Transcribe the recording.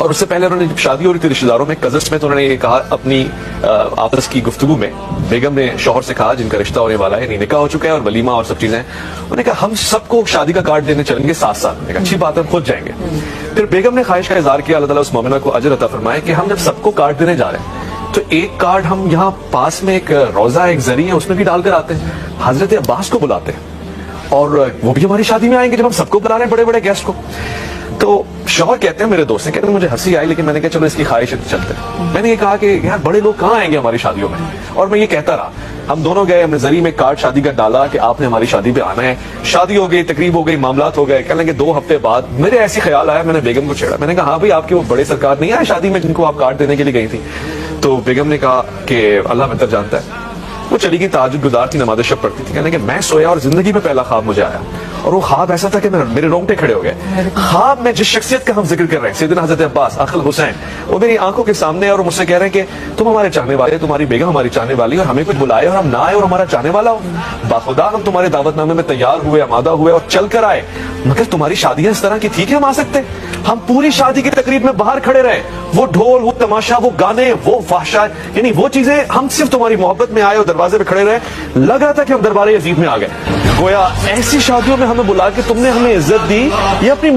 اور اس سے پہلے انہوں نے جب شادی ہو رہی تھی رشتے داروں میں کزنس میں، تو انہوں نے یہ کہا اپنی آپس کی گفتگو میں، بیگم نے شوہر سے کہا جن کا رشتہ ہونے والا ہے، یعنی نکاح ہو چکا ہے اور ولیمہ اور سب چیزیں، انہوں نے کہا ہم سب کو شادی کا کارڈ دینے چلیں گے ساتھ ساتھ. میں کہا اچھی بات ہے، ہم خود جائیں گے. پھر بیگم نے خواہش کا اظہار کیا، اللہ تعالیٰ اس مومنہ کو اجر عطا فرمائے، کہ ہم جب سب کو کارڈ دینے جا رہے ہیں تو ایک کارڈ ہم یہاں پاس میں ایک روزہ ایک ذریعہ ہے اس میں بھی ڈال کر آتے ہیں، حضرت عباس کو بلاتے ہیں اور وہ بھی ہماری شادی میں آئیں گے جب ہم سب کو بلا رہے ہیں، بڑے بڑے گیسٹ کو. تو شوہر کہتے ہیں، میرے دوست ہیں، کہتے ہیں مجھے ہنسی آئی، لیکن میں نے کہا چلو اس کی خواہش ہے تو چلتے ہیں. میں نے یہ کہا کہ یار بڑے لوگ کہاں آئیں گے ہماری شادیوں میں، اور میں یہ کہتا رہا. ہم دونوں گئے، ہم نے ذریعے میں کارڈ شادی کا ڈالا کہ آپ نے ہماری شادی پہ آنا ہے. شادی ہو گئی، تقریب ہو گئی، معاملات ہو گئے. کہنے لگے 2 ہفتے بعد میرے ایسی خیال آیا، میں نے بیگم کو چھیڑا. میں نے کہا ہاں بھائی، آپ کے وہ بڑے سرکار نہیں آئے شادی میں جن کو آپ کارڈ دینے کے لیے گئی تھی؟ تو بیگم نے کہا کہ اللہ بہتر جانتا ہے. وہ چلی گئی، تہجد گزار تھی، نماز شب پڑھتی تھی. کہنے کہ میں سویا اور زندگی میں پہلا خواب مجھے آیا، اور وہ خواب ایسا تھا کہ میرے رونگٹے کھڑے ہو گئے. خواب میں جس شخصیت کا ہم ذکر کر رہے ہیں، سیدنا حضرت عباس اخل حسین، وہ میری آنکھوں کے سامنے، اور مجھ سے کہہ رہے ہیں کہ تم ہمارے چاہنے والے، تمہاری بیگم ہماری چاہنے والی، اور ہمیں کچھ بلائے اور ہم نہ آئے اور ہمارا چاہنے والا ہو. باخدا ہم تمہارے دعوت نامے میں تیار ہوئے، آمادہ ہوئے اور چل کر آئے، مگر تمہاری شادیاں اس طرح کی تھی کہ ہم آ سکتے؟ ہم پوری شادی کی تقریب میں باہر کھڑے رہے، وہ ڈھول، وہ تماشا، وہ گانے، وہ فحشاء، یعنی وہ چیزیں، ہم صرف تمہاری محبت میں آئے اور دروازے پہ کھڑے رہے. لگ رہا تھا کہ ہم دربار یزید میں آ گئے. گویا ایسی شادیوں میں ہمیں بلا کے تم نے ہمیں عزت دی، یہ اپنی